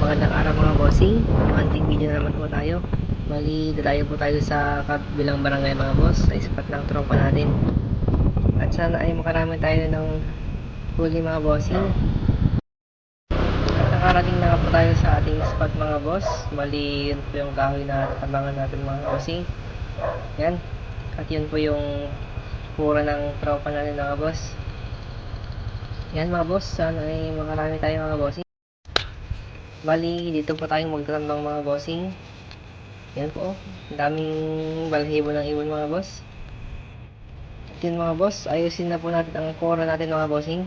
Magandang araw mga bossing. Anting video na naman po tayo. Bali, dadayo po tayo sa kabilang barangay mga boss, sa spot ng tropa natin. At sana ay makarami tayo ng huli mga bossing. At nakarating na po tayo sa ating spot mga boss. Bali, yun po yung kahoy na tabangan natin mga bossing. Yan. At yun po yung pura ng tropa natin mga boss. Yan mga boss, sana ay makarami tayo mga bossing. Bali, dito po tayong magtatambang mga bossing. Yan po, daming balahibo ng ibon mga boss. At yun mga boss, ayusin na po natin ang kora natin mga bossing.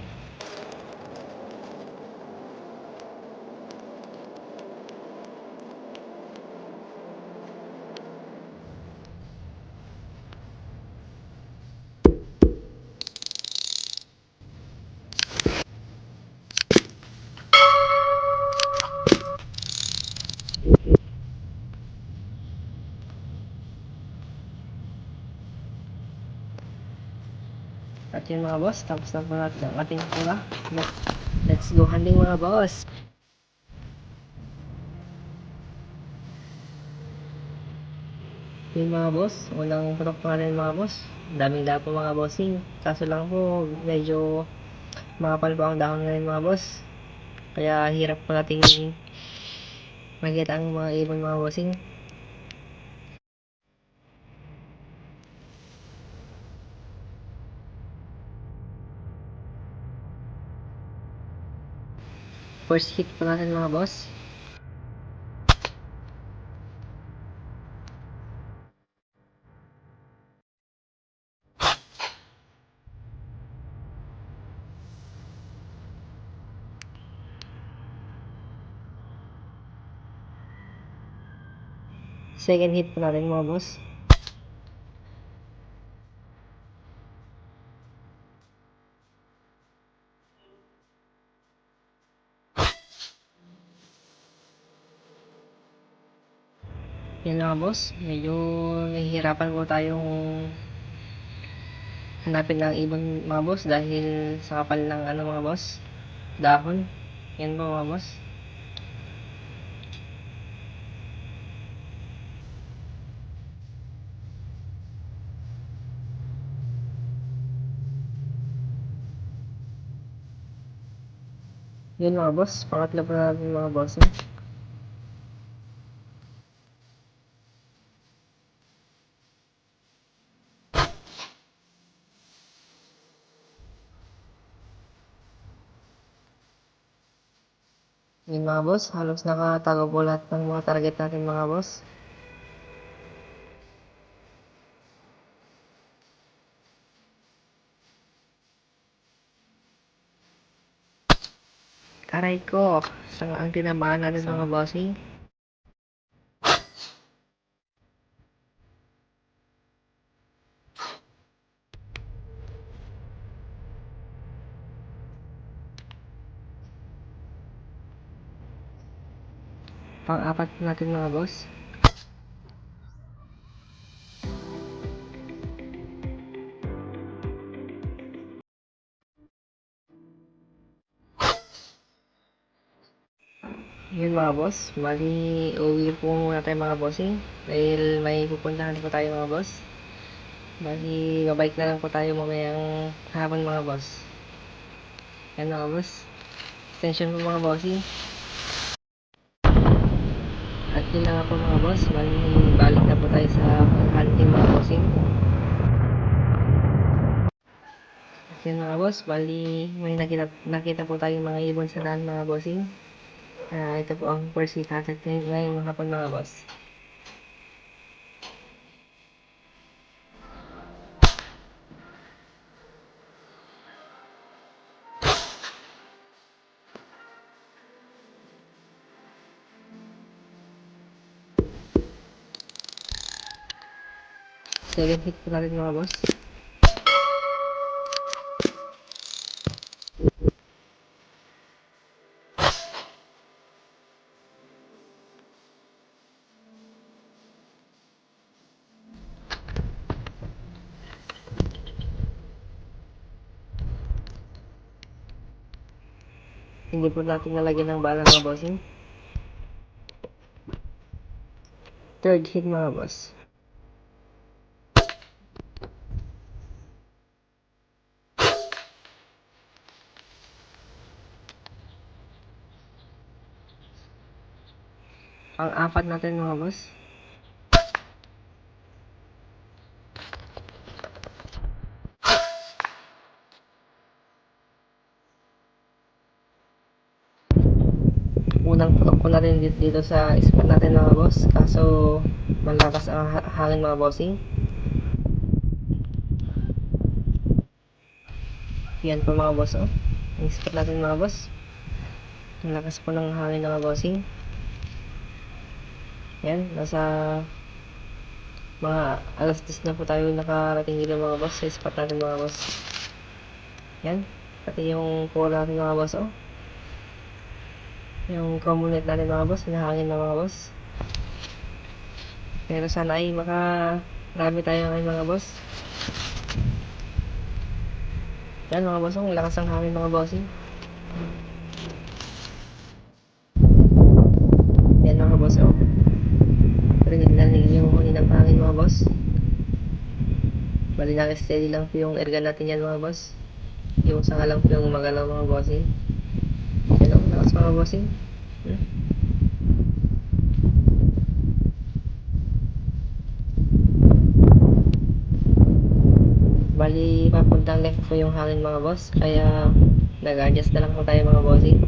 At yun mga boss, tapos na po natin ang ating kora. Let's go hunting mga boss. Yun mga boss, unang putok pa rin mga boss. Daming dapo mga bossing. Kaso lang po, medyo makapal pa ang dahon ngayon mga boss. Kaya hirap po nating makita ang mga ibon mga bossing. First hit po natin mga boss. Second hit po natin mga boss. Yan mga boss, medyo nahihirapan po tayong hanapin ng ibang mga boss dahil sa kapal ng ano mga boss, dahon. Yan po mga boss. Yun mga boss, pangatlo po natin mga boss. Yun mga boss, halos nakatago po lahat ng mga target natin mga boss. Aray ko, saan ang tinamaan natin mga bossing? Pang-apat natin mga boss. Yun mga boss, bali uwi po muna tayo mga bossing dahil may pupuntahan po tayo mga boss. Bali, babalik na lang po tayo mamayang hapon mga boss. Yan mga boss, extension po mga bossing. At yun na nga po mga boss, balik na po tayo sa hunting mga bossing. At yun mga boss, may nakita po tayong mga ibon sa daan mga bossing. Ito po ang first hit natin ngayong hapon mga boss. Second hit po natin mga boss. Hindi po natin nalagyan ng bala mga bossing. Third hit mga boss. Pang-apat natin mga boss. Unang putok ko na rin dito sa spot natin mga boss. Kaso malakas ang hangin mga bossing. Yan po mga boss, oh. Ang spot natin mga boss. Ang lakas po ng hangin mga bossing. Yan, nasa mga alas 10 na po tayo nakarating dito mga boss sa spot natin mga boss. Yan, pati yung pula natin mga boss, oh. Yung community natin mga boss, hinahangin na mga boss. Pero sana ay makarami tayo ngayon mga boss. Yan mga boss, ang lakas ng hangin mga bossing. Yan mga boss, oh. Rinig na yung huni ng hangin mga boss. Bali na steady lang po yung airgun natin yan mga boss. Yung sanga lang po yung magalaw mga bossing. Yan o, lakas mga bossing. Bali papuntang left po yung hangin mga boss. Kaya nag-adjust na lang po tayo mga bossing.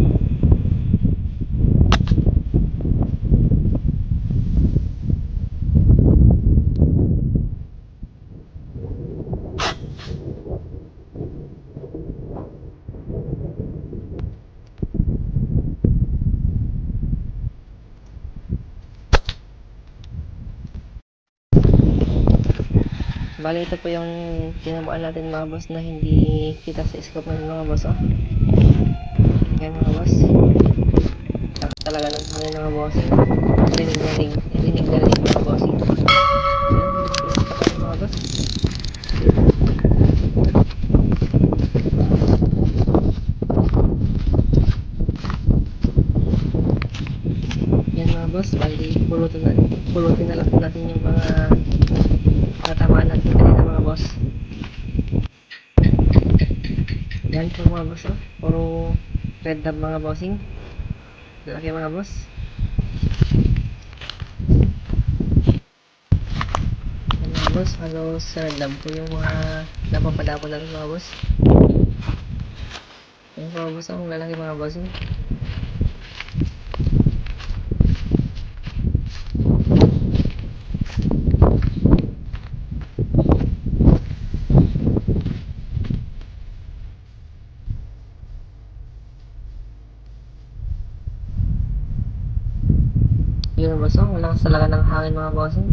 Bali ito po yung tinamaan natin mga boss na hindi kita sa scope natin mga boss, oh. Yan mga boss. Lakas talaga ng hangin mga boss. Rinig na rin mga boss. Yan, mga boss. Yan mga boss, bali pulutin na lang po natin yung mga natamaan natin kanina mga boss. Yan po mga boss, oh. Puro red dab mga bossing. Lalaki mga boss. Yan mga boss, halos red dab po yung mga napapadapon natin mga boss. Yan mga boss, ang lalaki mga bossing. Yun boss, oh, lakas talaga ng hangin mga bossing.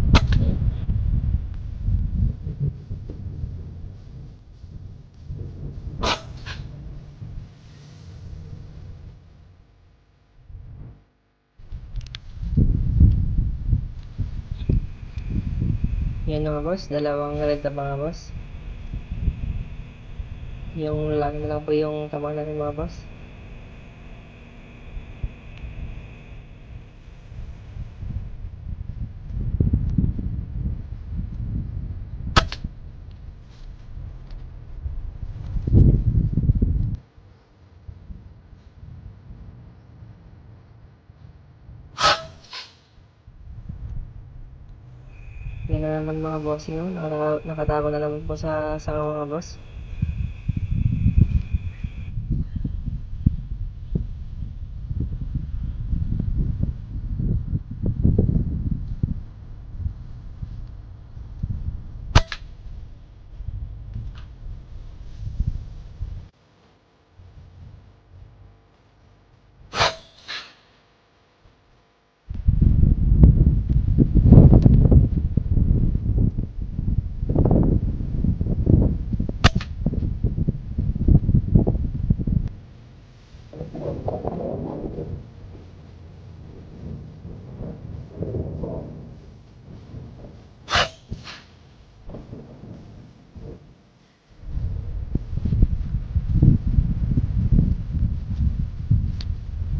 Yan mga boss, dalawang red na mga boss. Yung lalaki na lang po yung tamang natin mga boss. Yan na naman mga bossing, oh. Nakatago na naman po sa mga boss.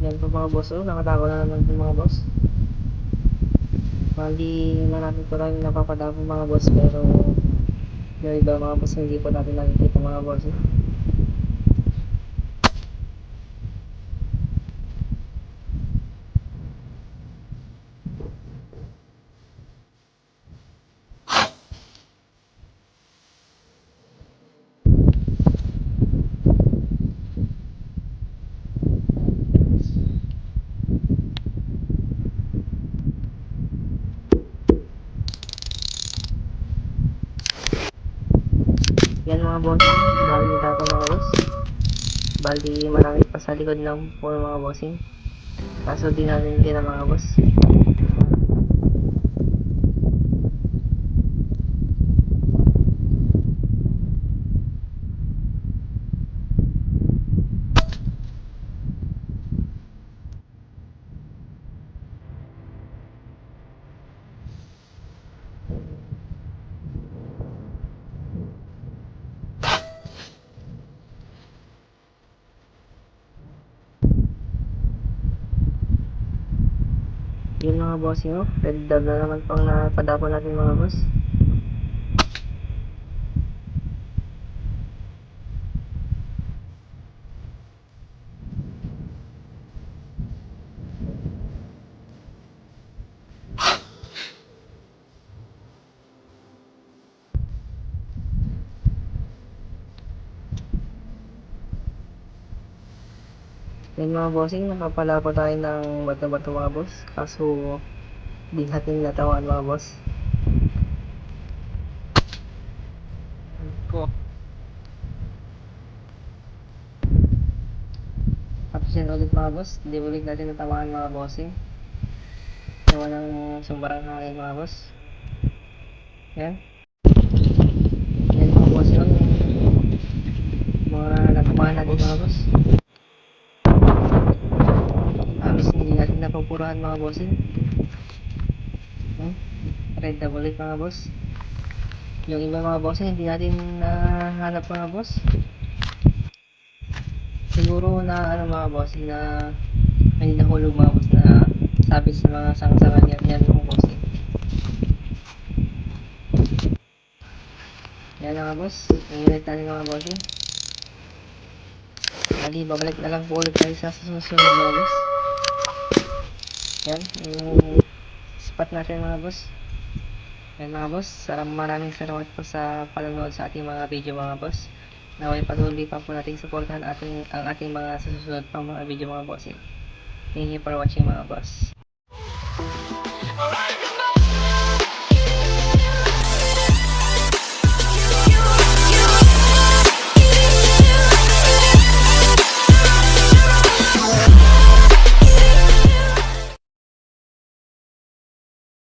Yan po mga boss, oh. Nakatago na naman po mga boss. Bali, marami po tayong napapadaan po mga boss, pero yung iba mga boss hindi po natin nakikita mga boss. Yan mga boss, bali dito mga boss. Bali, marami pa sa likod ng po mga bossing. Kaso di natin kita mga boss. Yun mga bossing oh, red dog na naman pang napadapo natin mga boss. Yan mga bossing, nakapala po tayo ng bato-bato mga boss. Kaso, di natin natawan mga boss. Ko. Tapos yan ulit mga boss, di ulit natin natamaan mga bossing. Gawa ng sumbarang hangin mga boss. Yan. Yan mga boss yun. Mga natamaan natin mga boss. Habis hindi natin napupurahan mga bossing. Red na ulit mga boss. Yung iba mga boss hindi natin nahanap mga boss. Siguro na ano mga boss na may nahulog mga boss na sabit sa mga sangsangan yan mga boss. Yan mga boss. Nangyulit natin mga boss. Bali, babalik na lang po ulit tayo sa susunod mga boss. Yan, yung spot natin mga boss. Yan mga boss, maraming salamat po sa panonood sa ating mga video mga boss. Naway patuloy pa po natin supportahan ang ating mga susunod pang mga video mga boss. Thank you for watching mga boss.